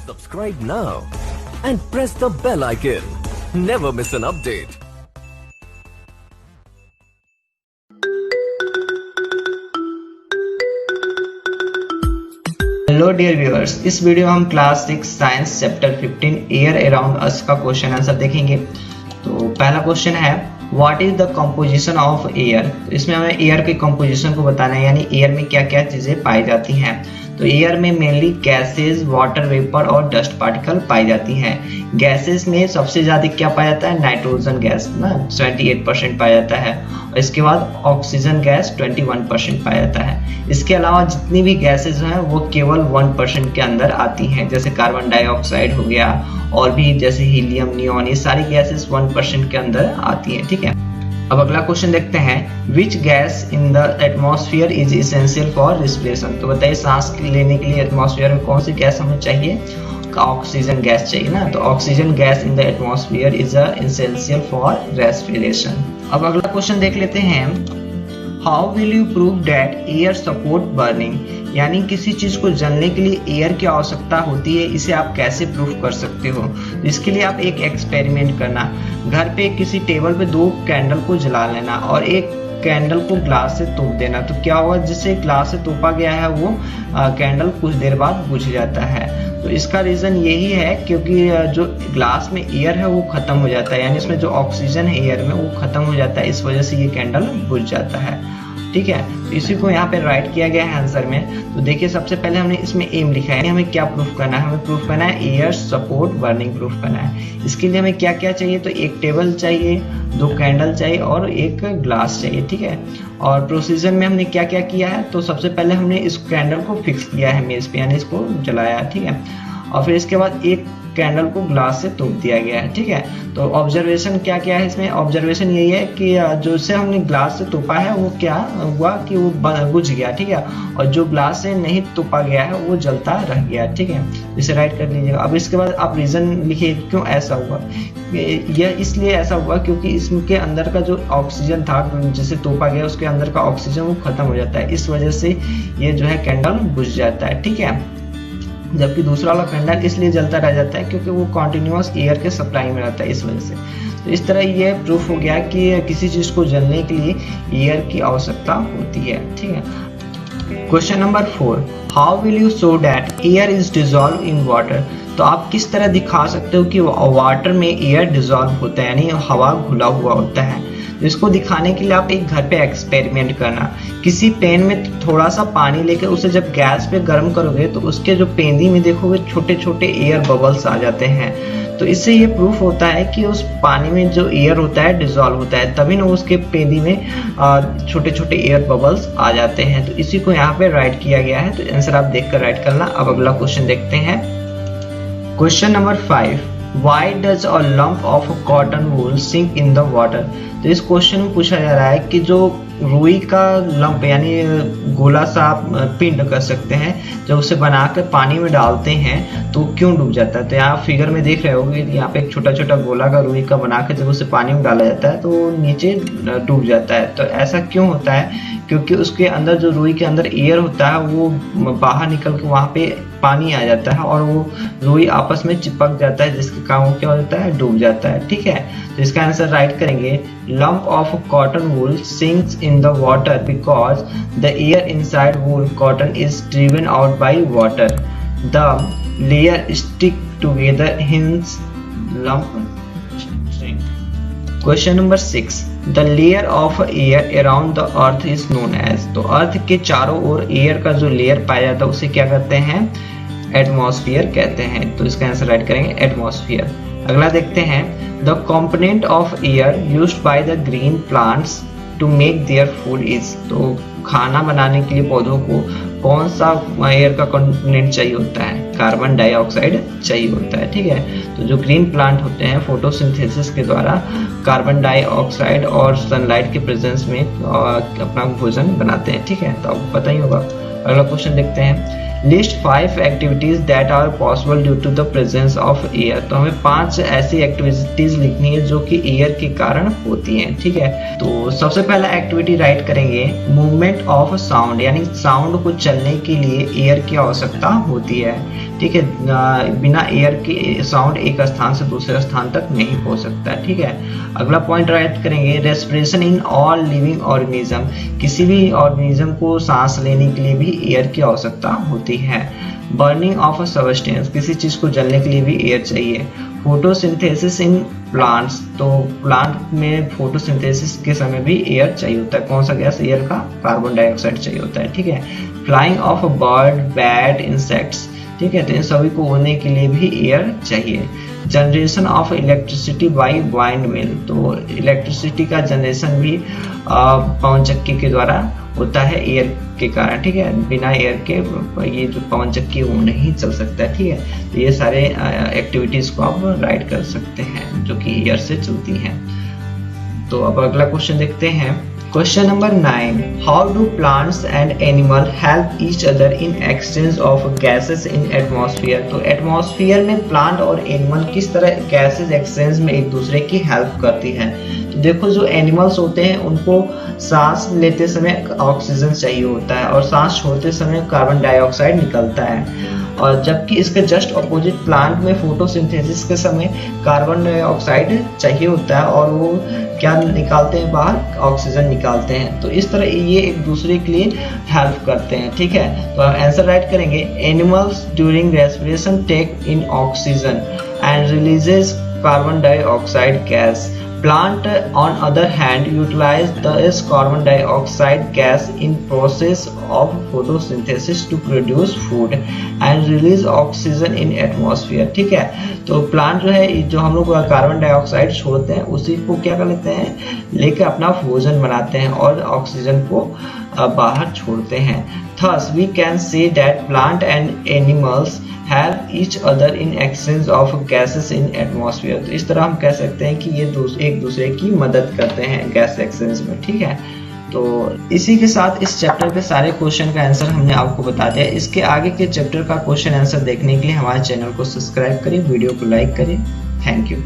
Subscribe now and press the bell icon. Never miss an update. Hello dear viewers, इस video में हम class 6 science chapter 15 air around us का question answer देखेंगे। तो पहला question है what is the composition of air. तो इसमें हमें एयर के कंपोजिशन को बताना है, यानी एयर में क्या क्या चीजें पाई जाती हैं। तो एयर में मेनली गैसेस, वाटर वेपर और डस्ट पार्टिकल पाई जाती हैं। गैसेस में सबसे ज्यादा क्या पाया जाता है, नाइट्रोजन गैस ना 78% पाया जाता है, और इसके बाद ऑक्सीजन गैस 21% पाया जाता है। इसके अलावा जितनी भी गैसेस हैं वो केवल 1% के अंदर आती हैं, जैसे कार्बन डाइऑक्साइड हो गया और भी जैसे हीलियम, नियॉन, ये सारी गैसेस 1% के अंदर आती हैं। ठीक है, अब अगला क्वेश्चन देखते हैं which gas in the atmosphere is essential for respiration. तो बताइए सांस लेने के लिए एटमॉस्फेयर में कौन सी गैस हमें चाहिए, ऑक्सीजन गैस चाहिए ना। तो oxygen gas in the atmosphere is essential for respiration. अब अगला क्वेश्चन देख लेते हैं how will you prove that air support burning, यानी किसी चीज को जलने के लिए एयर की आवश्यकता होती है, इसे आप कैसे प्रूफ कर सकते हो। तो इसके लिए आप एक एक्सपेरिमेंट करना, घर पे किसी टेबल पे 2 कैंडल को जला लेना और एक कैंडल को ग्लास से तोप देना। तो क्या होगा, जिससे ग्लास से तोपा गया है वो कैंडल कुछ देर बाद बुझ जाता है। तो इसका रीजन यही है क्योंकि जो ग्लास में एयर है वो खत्म हो जाता है, यानी इसमें जो ऑक्सीजन है एयर में वो खत्म हो जाता है, इस वजह से ये कैंडल बुझ जाता है। ठीक है, तो इसी को यहाँ पे राइट किया गया है आंसर में। तो देखिए सबसे पहले हमने इसमें एम लिखा है, हमें क्या प्रूफ करना है, हमें प्रूफ करना है एयर सपोर्ट बर्निंग प्रूफ करना है। इसके लिए हमें क्या क्या चाहिए, तो एक टेबल चाहिए, 2 कैंडल चाहिए और एक ग्लास चाहिए। ठीक है, और प्रोसीजर में हमने क्या क्या किया है, तो सबसे पहले हमने इस कैंडल को फिक्स किया है मेज पे, यानी इसको जलाया। ठीक है, और फिर इसके बाद एक कैंडल को ग्लास से तोप दिया गया है। ठीक है, तो ऑब्जर्वेशन क्या क्या है इसमें, ऑब्जर्वेशन यही है कि जो से हमने ग्लास से तोपा है वो क्या हुआ कि वो बुझ गया। ठीक है, और जो ग्लास से नहीं तोपा गया है वो जलता रह गया। ठीक है, इसे राइट कर लीजिएगा। अब इसके बाद आप रीजन लिखिए क्यों ऐसा हुआ। यह इसलिए ऐसा हुआ क्योंकि इसके अंदर का जो ऑक्सीजन था जिसे तोपा गया उसके अंदर का ऑक्सीजन वो खत्म हो जाता है, इस वजह से ये जो है कैंडल बुझ जाता है। ठीक है, जबकि दूसरा वाला कैंडल इसलिए जलता रह जाता है क्योंकि वो कॉन्टिन्यूअस एयर के सप्लाई में रहता है, इस वजह से। तो इस तरह ये प्रूफ हो गया कि किसी चीज को जलने के लिए एयर की आवश्यकता होती है। ठीक है, question number 4 how will you show that air is dissolve in water. तो आप किस तरह दिखा सकते हो कि वाटर में एयर डिजॉल्व होता है, यानी हवा घुला हुआ होता है। इसको दिखाने के लिए आप एक घर पे एक्सपेरिमेंट करना, किसी पेन में थोड़ा सा पानी लेकर उसे जब गैस पे गर्म करोगे तो उसके जो पेंदी में देखोगे छोटे छोटे एयर बबल्स आ जाते हैं। तो इससे ये प्रूफ होता है कि उस पानी में जो एयर होता है डिजॉल्व होता है, तभी ना उसके पेंदी में छोटे छोटे एयर बबल्स आ जाते हैं। तो इसी को यहाँ पे राइट किया गया है, तो आंसर आप देख कर राइट करना। अब अगला क्वेश्चन देखते हैं, question number 5 Why does a lump of cotton wool sink in the water। तो इस क्वेश्चन में पूछा जा रहा है कि जो रुई का लंप यानी गोला सा पिंड कर सकते हैं, जब उसे बनाकर पानी में डालते हैं तो क्यों डूब जाता है। तो यहाँ फिगर में देख रहे होंगे यहाँ पे एक छोटा छोटा गोला का रुई का बनाकर जब उसे पानी में डाला जाता है तो नीचे डूब जाता है। तो ऐसा क्यों होता है, क्योंकि उसके अंदर जो रुई के अंदर एयर होता है वो बाहर निकल के वहां पे पानी आ जाता है और वो रुई आपस में चिपक जाता है, जिसके कारण क्या हो जाता है, डूब जाता है। ठीक है, तो इसका आंसर राइट करेंगे lump of cotton wool sinks in the water because the air inside wool cotton is driven out by water. The layer stick together hence lump sink. Question number 6 The layer of air around the earth is known as। तो अर्थ के चारों ओर air का जो layer पाया जाता है उसे क्या कहते हैं, एटमॉस्फेयर कहते हैं। तो इसका आंसर राइट करेंगे एटमॉस्फेयर। अगला देखते हैं the component of air used by the green plants to make their food is. तो खाना बनाने के लिए पौधों को कौन सा एयर का कंपोनेंट चाहिए होता है, कार्बन डाइऑक्साइड चाहिए होता है। ठीक है, तो जो ग्रीन प्लांट होते हैं फोटोसिंथेसिस के द्वारा कार्बन डाइऑक्साइड और सनलाइट के प्रेजेंस में अपना भोजन बनाते हैं। ठीक है, तो आपको पता ही होगा। अगला क्वेश्चन देखते हैं list 5 activities that are possible due to the presence of air. तो हमें 5 ऐसी एक्टिविटीज लिखनी है जो कि एयर के कारण होती हैं, ठीक है। तो सबसे पहला एक्टिविटी राइट करेंगे मूवमेंट ऑफ साउंड, यानी साउंड को चलने के लिए एयर की आवश्यकता होती है, ठीक है। बिना एयर के साउंड एक स्थान से दूसरे स्थान तक नहीं पहुंच सकता है, ठीक है। अगला पॉइंट राइट करेंगे respiration in all living organism, किसी भी ऑर्गेनिज्म को सांस लेने के लिए भी एयर की आवश्यकता होती है। बर्निंग ऑफ अ सबस्टेंस, किसी चीज को जलने के लिए भी एयर चाहिए। फोटोसिंथेसिस इन प्लांट्स, तो प्लांट में फोटोसिंथेसिस के समय भी एयर चाहिए होता है। कौन सा गैस? एयर का कार्बन डाइऑक्साइड चाहिए होता है, ठीक है। Flying of a bird, bat, insects, ठीक है। तो इन सभी को उड़ने के लिए भी एयर चाहिए। Generation of electricity by windmill, तो इलेक्ट्रिसिटी का जनरेशन भी पवन चक्की के द्वारा होता है एयर के कारण, ठीक है। बिना एयर के ये जो पवन चक्की वो नहीं चल सकता है, ठीक है। तो ये सारे एक्टिविटीज को आप राइट कर सकते हैं जो कि एयर से चलती हैं। तो अब अगला क्वेश्चन देखते हैं। Question number 9, how do plants and animal help each other in exchange of gases in atmosphere. तो एटमॉस्फेयर में प्लांट और एनिमल किस तरह गैसेस एक्सचेंज में एक दूसरे की हेल्प करती हैं। तो देखो जो एनिमल्स होते हैं उनको सांस लेते समय ऑक्सीजन चाहिए होता है और सांस छोड़ते समय कार्बन डाइऑक्साइड निकलता है, और जबकि इसके जस्ट अपोजिट प्लांट में फोटोसिंथेसिस के समय कार्बन डाइऑक्साइड चाहिए होता है और वो क्या निकालते हैं बाहर? ऑक्सीजन निकालते हैं। तो इस तरह ये एक दूसरे के लिए हेल्प करते हैं, ठीक है। तो हम आंसर राइट करेंगे animals during respiration take in oxygen and releases carbon dioxide gas. Plant on other hand utilize this carbon dioxide gas in process of photosynthesis to produce food and release oxygen in atmosphere, ठीक है। तो plant जो है जो हम लोग carbon dioxide छोड़ते हैं उसी को क्या कर लेते हैं, लेके अपना भोजन बनाते हैं और ऑक्सीजन को बाहर छोड़ते हैं। Thus we can say that plant and animals help each other in exchange of gases in atmosphere। तो इस तरह हम कह सकते हैं कि ये एक दूसरे की मदद करते हैं गैस एक्सचेंज में, ठीक है। तो इसी के साथ इस चैप्टर के सारे क्वेश्चन का आंसर हमने आपको बता दिया। इसके आगे के चैप्टर का क्वेश्चन आंसर देखने के लिए हमारे चैनल को सब्सक्राइब करें, वीडियो को लाइक करें। Thank you.